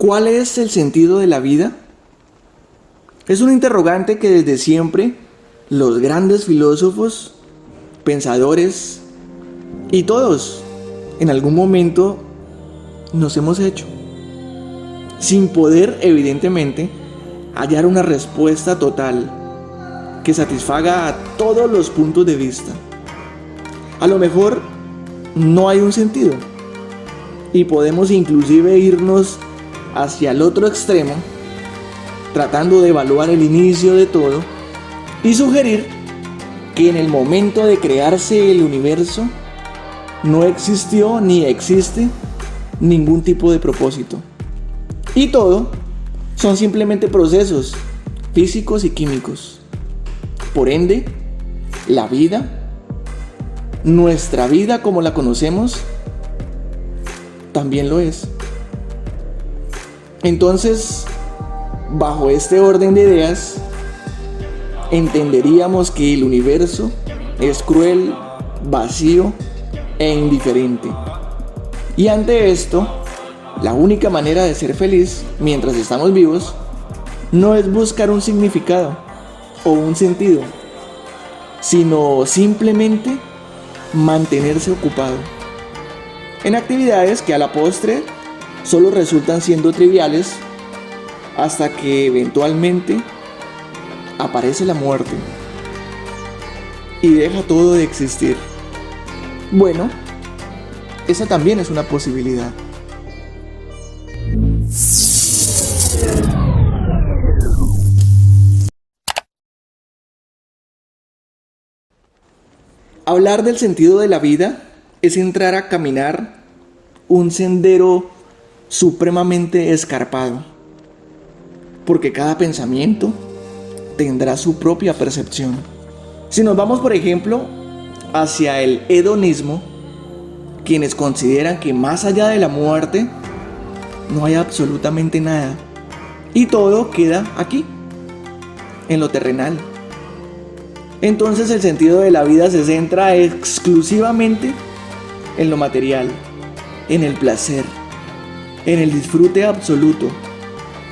¿Cuál es el sentido de la vida? Es un interrogante que desde siempre los grandes filósofos, pensadores y todos en algún momento nos hemos hecho, sin poder evidentemente hallar una respuesta total que satisfaga a todos los puntos de vista. A lo mejor no hay un sentido y podemos inclusive irnos hacia el otro extremo, tratando de evaluar el inicio de todo y sugerir que en el momento de crearse el universo no existió ni existe ningún tipo de propósito. Y todo son simplemente procesos físicos y químicos. Por ende, la vida, nuestra vida como la conocemos, también lo es. Entonces, bajo este orden de ideas, entenderíamos que el universo es cruel, vacío e indiferente. Y ante esto, la única manera de ser feliz mientras estamos vivos no es buscar un significado o un sentido, sino simplemente mantenerse ocupado en actividades que a la postre solo resultan siendo triviales hasta que eventualmente aparece la muerte y deja todo de existir. Bueno, esa también es una posibilidad. Hablar del sentido de la vida es entrar a caminar un sendero supremamente escarpado, porque cada pensamiento tendrá su propia percepción. Si nos vamos, por ejemplo, hacia el hedonismo, quienes consideran que más allá de la muerte no hay absolutamente nada y todo queda aquí, en lo terrenal. Entonces el sentido de la vida se centra exclusivamente en lo material, en el placer, en el disfrute absoluto,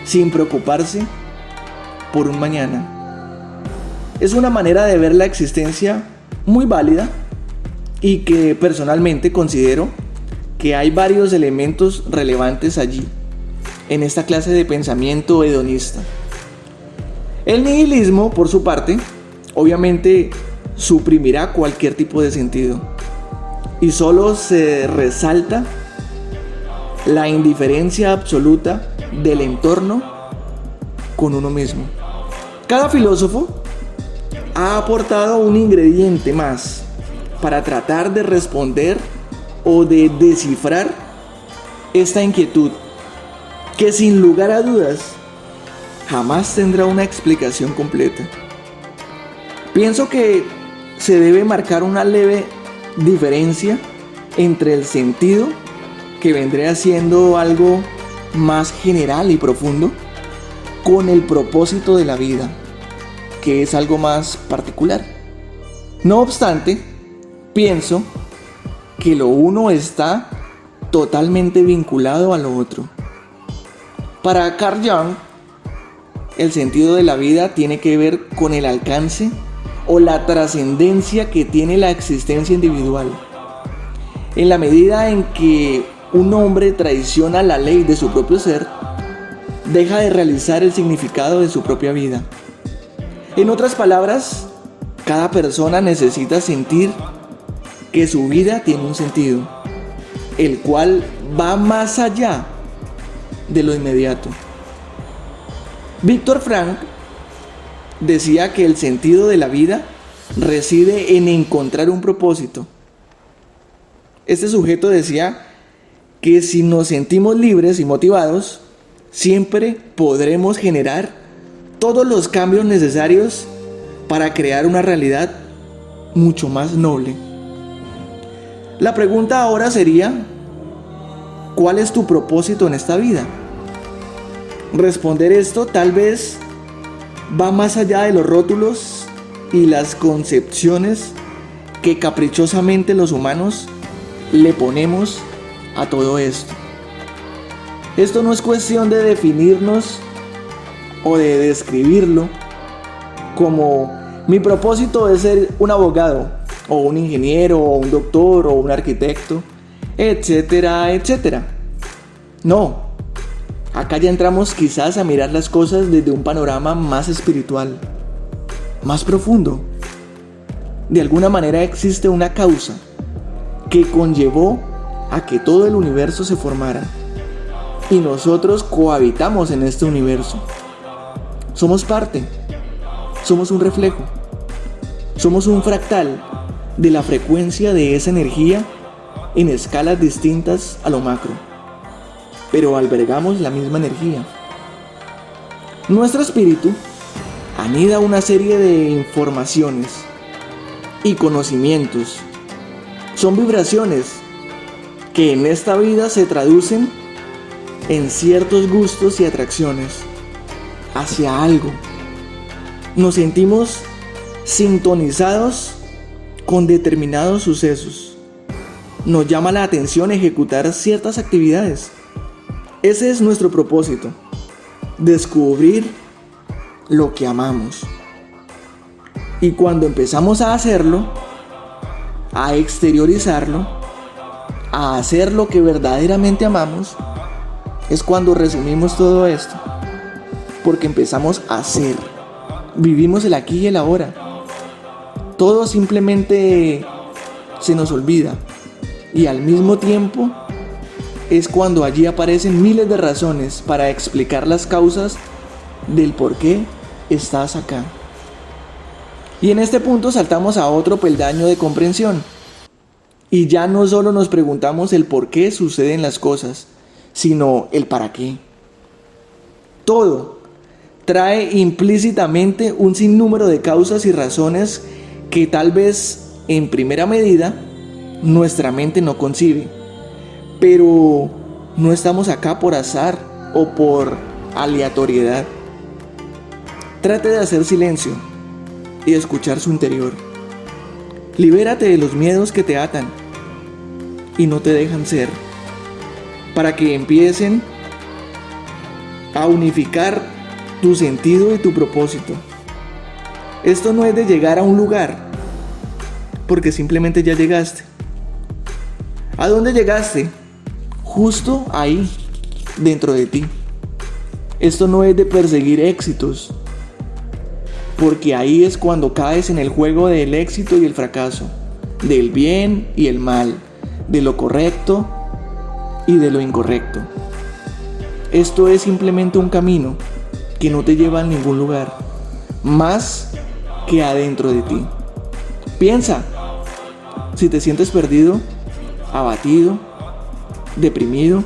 sin preocuparse por un mañana. Es una manera de ver la existencia muy válida y que personalmente considero que hay varios elementos relevantes allí, en esta clase de pensamiento hedonista. El nihilismo, por su parte, obviamente suprimirá cualquier tipo de sentido y solo se resalta la indiferencia absoluta del entorno con uno mismo. Cada filósofo ha aportado un ingrediente más para tratar de responder o de descifrar esta inquietud que sin lugar a dudas jamás tendrá una explicación completa. Pienso que se debe marcar una leve diferencia entre el sentido, que vendría siendo algo más general y profundo, con el propósito de la vida, que es algo más particular. No obstante, pienso que lo uno está totalmente vinculado a lo otro. Para Carl Jung, el sentido de la vida tiene que ver con el alcance o la trascendencia que tiene la existencia individual. En la medida en que un hombre traiciona la ley de su propio ser, deja de realizar el significado de su propia vida. En otras palabras, cada persona necesita sentir que su vida tiene un sentido, el cual va más allá de lo inmediato. Viktor Frankl decía que el sentido de la vida reside en encontrar un propósito. Este sujeto decía que si nos sentimos libres y motivados, siempre podremos generar todos los cambios necesarios para crear una realidad mucho más noble. La pregunta ahora sería, ¿cuál es tu propósito en esta vida? Responder esto tal vez va más allá de los rótulos y las concepciones que caprichosamente los humanos le ponemos a todo esto. Esto no es cuestión de definirnos o de describirlo como mi propósito es ser un abogado o un ingeniero o un doctor o un arquitecto, etcétera, etcétera. No, acá ya entramos quizás a mirar las cosas desde un panorama más espiritual, más profundo. De alguna manera existe una causa que conllevó a que todo el universo se formara y nosotros cohabitamos en este universo. Somos parte, somos un reflejo, somos un fractal de la frecuencia de esa energía en escalas distintas a lo macro, pero albergamos la misma energía. Nuestro espíritu anida una serie de informaciones y conocimientos. Son vibraciones que en esta vida se traducen en ciertos gustos y atracciones hacia algo. Nos sentimos sintonizados con determinados sucesos. Nos llama la atención ejecutar ciertas actividades. Ese es nuestro propósito: descubrir lo que amamos. Y cuando empezamos a hacerlo, a exteriorizarlo, a hacer lo que verdaderamente amamos, es cuando resumimos todo esto. Porque empezamos a hacer. Vivimos el aquí y el ahora. Todo simplemente se nos olvida. Y al mismo tiempo es cuando allí aparecen miles de razones para explicar las causas del por qué estás acá. Y en este punto saltamos a otro peldaño de comprensión. Y ya no solo nos preguntamos el por qué suceden las cosas, sino el para qué. Todo trae implícitamente un sinnúmero de causas y razones que tal vez en primera medida nuestra mente no concibe. Pero no estamos acá por azar o por aleatoriedad. Trate de hacer silencio y escuchar su interior. Libérate de los miedos que te atan y no te dejan ser, para que empiecen a unificar tu sentido y tu propósito. Esto no es de llegar a un lugar, porque simplemente ya llegaste. ¿A dónde llegaste? Justo ahí, dentro de ti. Esto no es de perseguir éxitos, porque ahí es cuando caes en el juego del éxito y el fracaso, del bien y el mal, de lo correcto y de lo incorrecto. Esto es simplemente un camino que no te lleva a ningún lugar, más que adentro de ti. Piensa, si te sientes perdido, abatido, deprimido,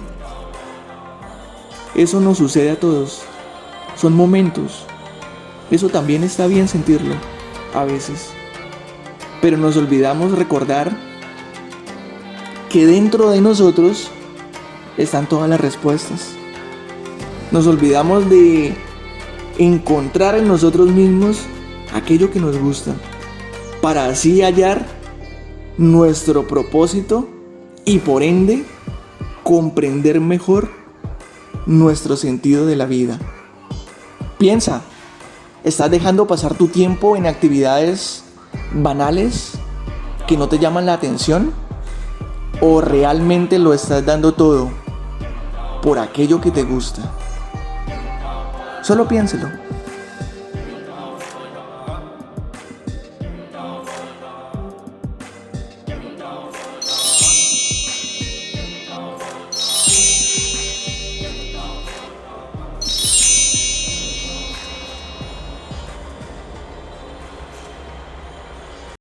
eso nos sucede a todos, son momentos. Eso también está bien sentirlo, a veces. Pero nos olvidamos recordar que dentro de nosotros están todas las respuestas. Nos olvidamos de encontrar en nosotros mismos aquello que nos gusta, para así hallar nuestro propósito y por ende comprender mejor nuestro sentido de la vida. Piensa, ¿estás dejando pasar tu tiempo en actividades banales que no te llaman la atención? ¿O realmente lo estás dando todo por aquello que te gusta? Solo piénselo.